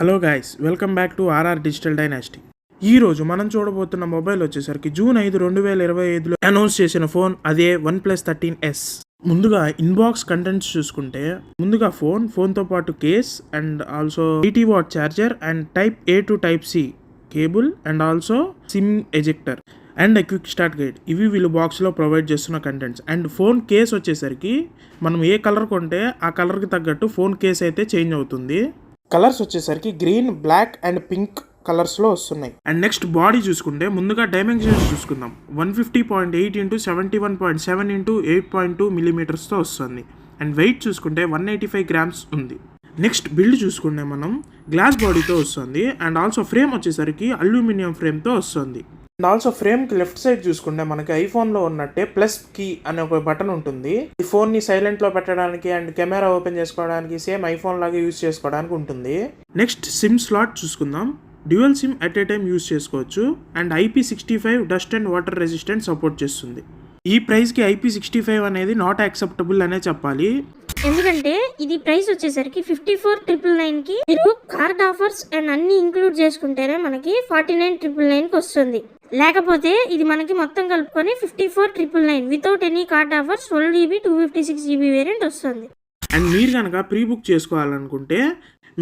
Hello guys, welcome back to RR digital dynasty. ఈ రోజు మనం చూడబోతున్న మొబైల్ వచ్చేసరికి జూన్ 5, 2025లో అనౌన్స్ చేసిన ఫోన్ అదే OnePlus 13S. ముందుగా ఇన్బాక్స్ కంటెంట్స్ చూసుకుంటే ముందుగా ఫోన్తో పాటు case and also 80 what charger and type A to type C cable and also SIM ejector and quick start guide. ఇవి వీళ్ళు బాక్స్లో ప్రొవైడ్ చేస్తున్న కంటెంట్స్. అండ్ ఫోన్ కేస్ వచ్చేసరికి మనం ఏ కలర్ కొంటే ఆ కలర్కి తగ్గట్టు ఫోన్ కేస్ అయితే చేంజ్ అవుతుంది. కలర్స్ వచ్చేసరికి గ్రీన్, బ్లాక్ అండ్ పింక్ కలర్స్లో వస్తున్నాయి. అండ్ నెక్స్ట్ బాడీ చూసుకుంటే ముందుగా డైమెన్షన్స్ చూసుకుందాం. 150.8 x 71.7 x 8.2 mm వస్తుంది. అండ్ వెయిట్ చూసుకుంటే 185 grams ఉంది. నెక్స్ట్ బిల్డ్ చూసుకుంటే మనం గ్లాస్ బాడీతో వస్తుంది. అండ్ ఆల్సో ఫ్రేమ్ వచ్చేసరికి అల్యూమినియం ఫ్రేమ్తో వస్తుంది. అండ్ ఆల్సో ఫ్రేమ్కి లెఫ్ట్ సైడ్ చూసుకుంటే మనకి ఐఫోన్లో ఉన్నట్టే ప్లస్ కీ అనే ఒక బటన్ ఉంటుంది. ఈ ఫోన్ని సైలెంట్లో పెట్టడానికి అండ్ కెమెరా ఓపెన్ చేసుకోవడానికి సేమ్ ఐఫోన్ లాగా యూజ్ చేసుకోవడానికి ఉంటుంది. నెక్స్ట్ సిమ్ స్లాట్ చూసుకుందాం. Dual SIM at a time use చేసుకోవచ్చు. And IP65 dust and water resistant support చేస్తుంది. ఈ ప్రైస్కి IP65 అనేది నాట్ యాక్సెప్టబుల్ అనే చెప్పాలి. ఎందుకంటే ఇది ప్రైస్ వచ్చేసరికి 54,999కి మీరు కార్డ్ ఆఫర్స్ అండ్ అన్ని ఇంక్లూడ్ చేసుకుంటేనే మనకి 49,999కి వస్తుంది. లేకపోతే ఇది మనకి మొత్తం కలుపుకొని 54,999 without any card offers 12GB 256GB variant వస్తుంది. అండ్ మీరు కనుక ప్రీ బుక్ చేసుకోవాలనుకుంటే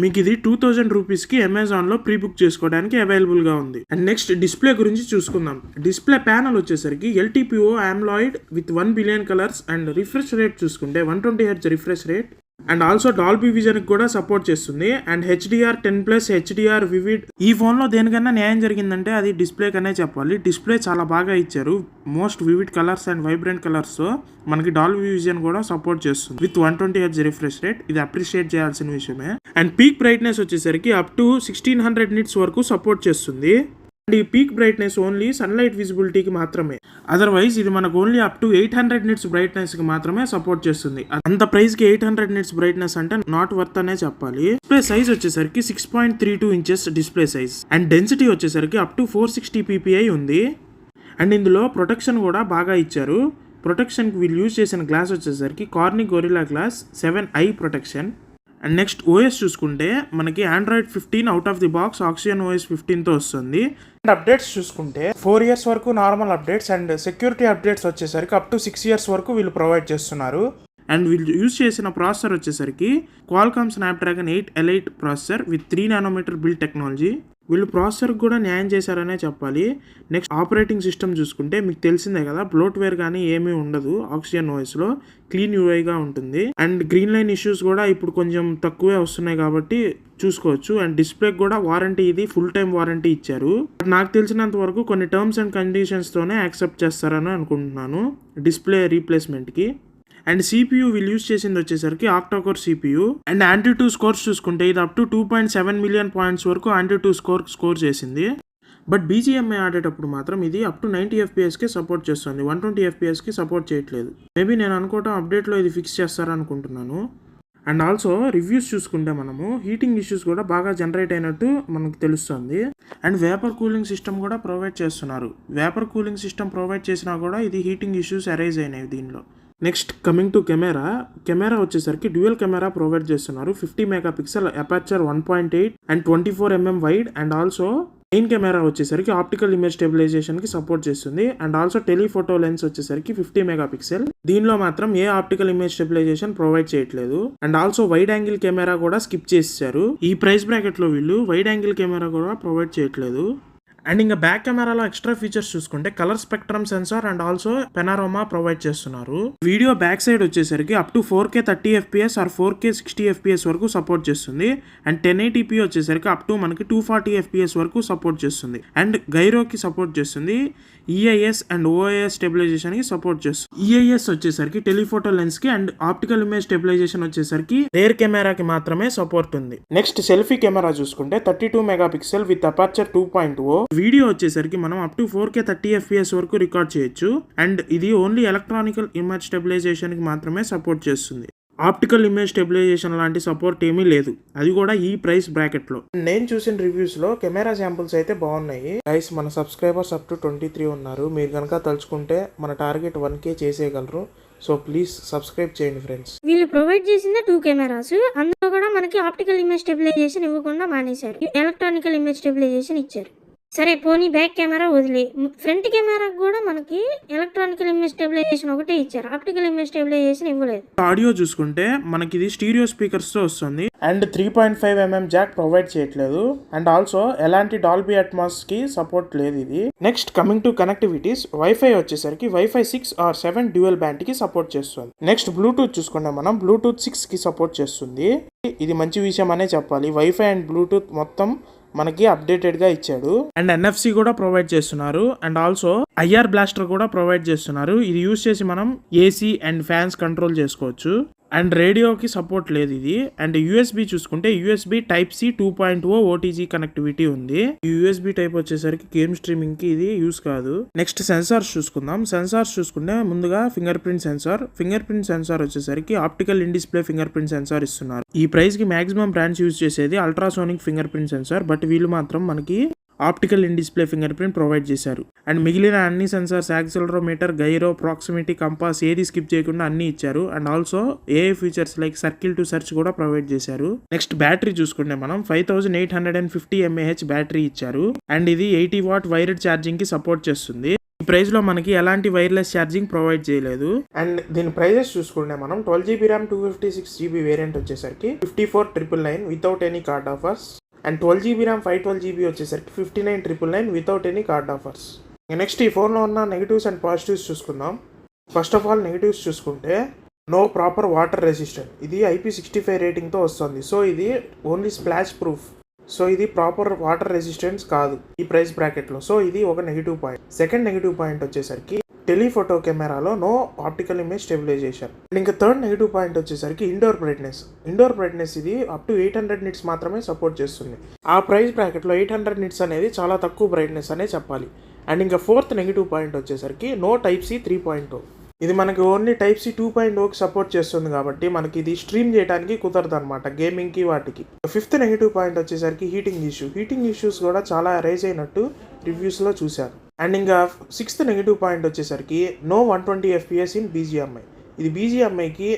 మీకు ఇది 2000 రూపీస్కి అమెజాన్లో ప్రీ బుక్ చేసుకోవడానికి అవైలబుల్గా ఉంది. అండ్ నెక్స్ట్ డిస్ప్లే గురించి చూసుకుందాం. డిస్ప్లే ప్యానల్ వచ్చేసరికి LTPO AMOLED with 1 billion colours and refresh rate చూసుకుంటే 120 Hz refresh rate and also Dolby Vision కూడా సపోర్ట్ చేస్తుంది. And HDR10+ HDR vivid. ఈ ఫోన్లో దేనికన్నా న్యాయం జరిగిందంటే అది డిస్ప్లే కనే చెప్పాలి. డిస్ప్లే చాలా బాగా ఇచ్చారు. Most vivid colours and vibrant కలర్స్తో మనకి డాల్బీ విజన్ కూడా సపోర్ట్ చేస్తుంది విత్ 120 Hz రిఫ్రెష్ రేట్. ఇది అప్రిషియేట్ చేయాల్సిన విషయమే. అండ్ పీక్ బ్రైట్నెస్ వచ్చేసరికి అప్ టు 1600 nits వరకు సపోర్ట్ చేస్తుంది. అండ్ ఈ పీక్ బ్రైట్నెస్ ఓన్లీ సన్లైట్ విజిబిలిటీకి మాత్రమే. అదర్వైజ్ ఇది మనకు ఓన్లీ అప్ టు 800 nits బ్రైట్నెస్కి మాత్రమే సపోర్ట్ చేస్తుంది. అంత ప్రైస్కి 800 nits బ్రైట్నెస్ అంటే నాట్ వర్త్ అనే చెప్పాలి. డిస్ప్లే సైజ్ వచ్చేసరికి 6.32 inches display size. And density వచ్చేసరికి అప్ టు 460 ppi ఉంది. అండ్ ఇందులో ప్రొటెక్షన్ కూడా బాగా ఇచ్చారు. ప్రొటెక్షన్కి వీళ్ళు యూజ్ చేసిన గ్లాస్ వచ్చేసరికి Corning Gorilla Glass 7i protection. And next OS చూసుకుంటే మనకి Android 15 out of the box Oxygen OS 15తో వస్తుంది. అండ్ అప్డేట్స్ చూసుకుంటే 4 years వరకు normal updates and security updates వచ్చేసరికి అప్ టు 6 years వరకు వీళ్ళు ప్రొవైడ్ చేస్తున్నారు. అండ్ వీళ్ళు యూజ్ చేసిన ప్రాసెసర్ వచ్చేసరికి Qualcomm Snapdragon 8 Elite processor with 3 nm build technology. వీళ్ళు ప్రాసెసర్ కూడా న్యాయం చేశారనే చెప్పాలి. నెక్స్ట్ ఆపరేటింగ్ సిస్టమ్ చూసుకుంటే మీకు తెలిసిందే కదా, బ్లోట్వేర్ కానీ ఏమీ ఉండదు. Oxygen OSలో క్లీన్ UIగా ఉంటుంది. అండ్ గ్రీన్ లైన్ ఇష్యూస్ కూడా ఇప్పుడు కొంచెం తక్కువే వస్తున్నాయి కాబట్టి చూసుకోవచ్చు. అండ్ డిస్ప్లేకి కూడా వారంటీ, ఇది ఫుల్ టైం వారంటీ ఇచ్చారు. నాకు తెలిసినంత వరకు కొన్ని టర్మ్స్ అండ్ కండిషన్స్తోనే యాక్సెప్ట్ చేస్తారని అనుకుంటున్నాను డిస్ప్లే రీప్లేస్మెంట్కి. అండ్ CPU వీళ్ళు యూజ్ చేసింది వచ్చేసరికి octa-core CPU. And Antutu scores చూసుకుంటే ఇది అప్ టు 2.7 million points వరకు Antutu స్కోర్ చేసింది. బట్ BGMI ఆడేటప్పుడు మాత్రం ఇది అప్ టు 90 FPSకి సపోర్ట్ చేస్తుంది, 120 FPSకి సపోర్ట్ చేయట్లేదు. మేబీ నేను అనుకోవటం అప్డేట్లో ఇది ఫిక్స్ చేస్తారనుకుంటున్నాను. అండ్ ఆల్సో రివ్యూస్ చూసుకుంటే మనము హీటింగ్ ఇష్యూస్ కూడా బాగా జనరేట్ అయినట్టు మనకు తెలుస్తుంది. అండ్ వేపర్ కూలింగ్ సిస్టమ్ కూడా ప్రొవైడ్ చేస్తున్నారు. వేపర్ కూలింగ్ సిస్టమ్ ప్రొవైడ్ చేసినా కూడా ఇది హీటింగ్ ఇష్యూస్ అరైజ్ అయినాయి దీనిలో. నెక్స్ట్ కమింగ్ టు కెమెరా వచ్చేసరికి డ్యూయల్ కెమెరా ప్రొవైడ్ చేస్తున్నారు. 50 MP aperture 1.8 and 24 mm wide. And also main camera వచ్చేసరికి ఆప్టికల్ ఇమేజ్ స్టెబిలైజేషన్కి సపోర్ట్ చేస్తుంది. అండ్ ఆల్సో టెలిఫోటో లెన్స్ వచ్చేసరికి 50 MP. దీనిలో మాత్రం ఏ ఆప్టికల్ ఇమేజ్ స్టెబిలైజేషన్ ప్రొవైడ్ చేయట్లేదు. And also wide angle camera కూడా skip చేశారు. ఈ ప్రైస్ బ్రాకెట్లో వీళ్ళు వైడ్ యాంగిల్ కెమెరా కూడా ప్రొవైడ్ చేయట్లేదు. అండ్ ఇంకా బ్యాక్ కెమెరాలో ఎక్స్ట్రా ఫీచర్స్ చూసుకుంటే colour spectrum sensor and also panorama provide చేస్తున్నారు. వీడియో బ్యాక్ సైడ్ వచ్చేసరికి up to 4K 30 FPS or 4K 60 FPS వరకు సపోర్ట్ చేస్తుంది. అండ్ 1080p వచ్చేసరికి అప్ టు మనకి 240 FPS వరకు సపోర్ట్ చేస్తుంది. అండ్ గైరోకి సపోర్ట్ చేస్తుంది. EIS అండ్ OIS స్టెబిలైజేషన్కి సపోర్ట్ చేస్తుంది. EIS వచ్చేసరికి టెలిఫోటో లెన్స్కి అండ్ ఆప్టికల్ ఇమేజ్ స్టెబిలైజేషన్ వచ్చేసరికి రేర్ కెమెరాకి మాత్రమే సపోర్ట్ ఉంది. నెక్స్ట్ సెల్ఫీ కెమెరా చూసుకుంటే 32 MP విత్ అపర్చర్ 2.0. వీడియో వచ్చేసరికి మనం అప్ టు 4K 30 FPS వరకు రికార్డ్ చేయొచ్చు. అండ్ ఇది ఓన్లీ ఎలక్ట్రానికల్ ఇమేజ్ స్టెబిలైజేషన్కి మాత్రమే సపోర్ట్ చేస్తుంది. ఆప్టికల్ ఇమేజ్ స్టెబిలైజేషన్ లాంటి సపోర్ట్ ఏమీ లేదు, అది కూడా ఈ ప్రైస్ బ్రాకెట్లో. నేను చూసిన రివ్యూస్లో కెమెరా శాంపుల్స్ అయితే బాగున్నాయి. గైస్, మన సబ్స్క్రైబర్స్ అప్ టు 23 ఉన్నారు. మీరు కనుక తలుచుకుంటే మన టార్గెట్ 1K చేసేయగలరు. సో ప్లీజ్ సబ్స్క్రైబ్ చేయండి ఫ్రెండ్స్. వీళ్ళు ప్రొవైడ్ చేసిందే 2 కెమెరాస్. అందులో కూడా మనకి ఆప్టికల్ ఇమేజ్ స్టెబిలైజేషన్ ఇవ్వకుండా మానేశారు. ఎలక్ట్రానికల్ ఇమేజ్ స్టెబిలైజేషన్ ఇచ్చారు. సరే పోనీ బ్యాక్ కెమెరా వదిలే, ఫ్రంట్ కెమెరా కూడా మనకి ఎలక్ట్రానికల్ ఇమేజ్ స్టెబిలైజేషన్ ఒకటే ఇచ్చారు. ఆప్టికల్ ఇమేజ్ స్టెబిలైజేషన్ ఇవ్వలేదు. ఆడియో చూసుకుంటే మనకి ఇది స్టీరియో స్పీకర్స్ తో వస్తుంది అండ్ 3.5mm జాక్ ప్రొవైడ్ చేయట్లేదు అండ్ ఆల్సో ఎలాంటి డాల్బీ అట్మాస్ కి సపోర్ట్ లేదు ఇది. Next coming to connectivities, wifi వచ్చేసరికి వైఫై 6 or 7 డ్యూయల్ బ్యాండ్ కి సపోర్ట్ చేస్తుంది. నెక్స్ట్ బ్లూటూత్ చూసుకుంటే మనం బ్లూటూత్ 6 కి సపోర్ట్ చేస్తుంది. ఇది మంచి విషయం అనే చెప్పాలి. వైఫై అండ్ బ్లూటూత్ మొత్తం మనకి అప్డేటెడ్ గా ఇచ్చాడు అండ్ NFC కూడా ప్రొవైడ్ చేస్తున్నారు అండ్ ఆల్సో IR బ్లాస్టర్ కూడా ప్రొవైడ్ చేస్తున్నారు. ఇది యూస్ చేసి మనం AC అండ్ ఫ్యాన్స్ కంట్రోల్ చేసుకోవచ్చు అండ్ రేడియోకి సపోర్ట్ లేదు ఇది. అండ్ USB చూసుకుంటే USB Type-C 2.0 OTG కనెక్టివిటీ ఉంది. ఈ USB టైప్ వచ్చేసరికి గేమ్ స్ట్రీమింగ్ కి ఇది యూస్ కాదు. నెక్స్ట్ సెన్సార్స్ చూసుకుందాం. సెన్సార్స్ చూసుకుంటే ముందుగా ఫింగర్ ప్రింట్ సెన్సార్ వచ్చేసరికి optical in display finger print censor ఇస్తున్నారు. ఈ ప్రైస్ కి మాక్సిమం బ్రాండ్స్ యూస్ చేసేది ultrasonic finger print censor, but వీళ్ళు మాత్రం మనకి optical in display finger print provide చేశారు. అండ్ మిగిలిన అన్ని sensors accelerometer, gyro, proximity, compass ఏది స్కిప్ చేయకుండా అన్ని ఇచ్చారు and also AI features like circle to search కూడా ప్రొవైడ్ చేశారు. నెక్స్ట్ బ్యాటరీ చూసుకుంటే మనం 5850 mAh బ్యాటరీ ఇచ్చారు అండ్ ఇది 80 watt వైర్డ్ ఛార్జింగ్ కి సపోర్ట్ చేస్తుంది. ఈ ప్రైస్ లో మనకి ఎలాంటి వైర్లెస్ ఛార్జింగ్ ప్రొవైడ్ చేయలేదు. అండ్ దీని ప్రైజెస్ చూసుకుంటే మనం 12GB RAM 256GB వేరియంట్ వచ్చేసరికి 54,999 without any card offers and 12GB RAM 512GB వచ్చేసరికి 59,999 without any card offers. Next ఈ ఫోన్లో ఉన్న నెగిటివ్స్ అండ్ పాజిటివ్స్ చూసుకుందాం. ఫస్ట్ ఆఫ్ ఆల్ నెగిటివ్స్ చూసుకుంటే నో ప్రాపర్ వాటర్ రెసిస్టెంట్, ఇది IP65 రేటింగ్తో వస్తుంది. సో ఇది ఓన్లీ స్ప్లాష్ ప్రూఫ్. సో ఇది ప్రాపర్ వాటర్ రెసిస్టెన్స్ కాదు ఈ ప్రైస్ బ్రాకెట్లో. సో ఇది ఒక negative point. Second negative point వచ్చేసరికి టెలిఫోటో కెమెరాలో no optical image stabilization. And ఇంకా థర్డ్ నెగిటివ్ పాయింట్ వచ్చేసరికి ఇండోర్ బ్రైట్నెస్ ఇది అప్ టు 800 nits మాత్రమే సపోర్ట్ చేస్తుంది. ఆ ప్రైస్ బ్రాకెట్లో 800 nits అనేది చాలా తక్కువ బ్రైట్నెస్ అనే చెప్పాలి. అండ్ ఇంకా ఫోర్త్ నెగిటివ్ పాయింట్ వచ్చేసరికి నో Type-C 3.0. ఇది మనకి ఓన్లీ Type-C 2.0కి సపోర్ట్ చేస్తుంది కాబట్టి మనకి ఇది స్ట్రీమ్ చేయడానికి కుదరదు అనమాట, గేమింగ్కి వాటికి. ఫిఫ్త్ నెగిటివ్ పాయింట్ వచ్చేసరికి హీటింగ్ ఇష్యూస్ కూడా చాలా రైజ్ అయినట్టు రివ్యూస్లో చూశారు. అండ్ ఇంకా సిక్స్త్ నెగిటివ్ పాయింట్ వచ్చేసరికి నో 120 FPS ఇన్ BGMI. ఇది BGMIకి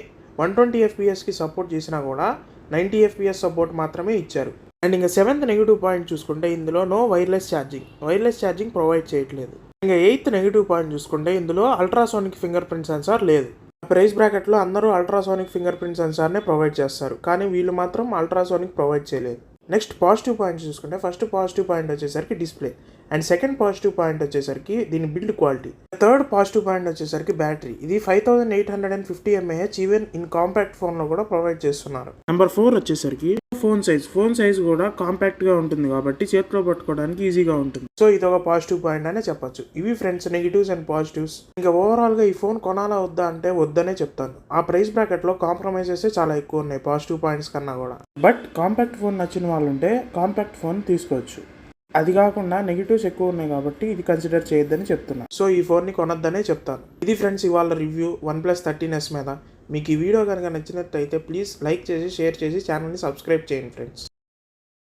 120 FPSకి సపోర్ట్ చేసినా కూడా 90 FPS సపోర్ట్ మాత్రమే ఇచ్చారు. అండ్ ఇంకా సెవెంత్ నెగిటివ్ పాయింట్ చూసుకుంటే ఇందులో నో వైర్లెస్ ఛార్జింగ్ ప్రొవైడ్ చేయట్లేదు. ఇంకా ఎయిత్ నెగిటివ్ పాయింట్ చూసుకుంటే ఇందులో అల్ట్రాసోనిక్ ఫింగర్ ప్రింట్ సెన్సార్ లేదు. ప్రైస్ బ్రాకెట్లో అందరూ అల్ట్రాసోనిక్ ఫింగర్ ప్రింట్ సెన్సార్నే ప్రొవైడ్ చేస్తారు, కానీ వీళ్ళు మాత్రం అల్ట్రాసోనిక్ ప్రొవైడ్ చేయలేదు. నెక్స్ట్ పాజిటివ్ పాయింట్స్ చూసుకుంటే ఫస్ట్ పాజిటివ్ పాయింట్ వచ్చేసరికి display and second positive point వచ్చేసరికి దీని build quality. Third positive point వచ్చేసరికి బ్యాటరీ, ఇది 5850 mAh ఈవెన్ ఇన్ కాంపాక్ట్ ఫోన్లో కూడా ప్రొవైడ్ చేస్తున్నారు. నెంబర్ 4 వచ్చేసరికి ఫోన్ సైజ్ కూడా కాంపాక్ట్ గా ఉంటుంది కాబట్టి చేతిలో పట్టుకోవడానికి ఈజీగా ఉంటుంది. సో ఇది ఒక పాజిటివ్ పాయింట్ అనే చెప్పొచ్చు. ఇవి ఫ్రెండ్స్ నెగిటివ్స్ అండ్ పాజిటివ్స్. ఇంకా ఓవరాల్ గా ఈ ఫోన్ కొనాలా వద్దా అంటే వద్దనే చెప్తాను. ఆ ప్రైస్ బ్రాకెట్ లో కాంప్రమైజెస్ చాలా ఎక్కువ ఉన్నాయి పాజిటివ్ పాయింట్స్ కన్నా కూడా. బట్ కాంపాక్ట్ ఫోన్ నచ్చిన వాళ్ళు ఉంటే కాంపాక్ట్ ఫోన్ తీసుకోవచ్చు. అది కాకుండా నెగిటివ్స్ ఎక్కువ ఉన్నాయి కాబట్టి ఇది కన్సిడర్ చేయొద్దని చెప్తున్నా. సో ఈ ఫోన్ని కొనొద్దనే చెప్తాను. ఇది ఫ్రెండ్స్ ఇవాళ రివ్యూ OnePlus 13s మీద. మీకు ఈ వీడియో కనుక నచ్చినట్లయితే ప్లీజ్ లైక్ చేసి షేర్ చేసి ఛానల్ని సబ్స్క్రైబ్ చేయండి ఫ్రెండ్స్.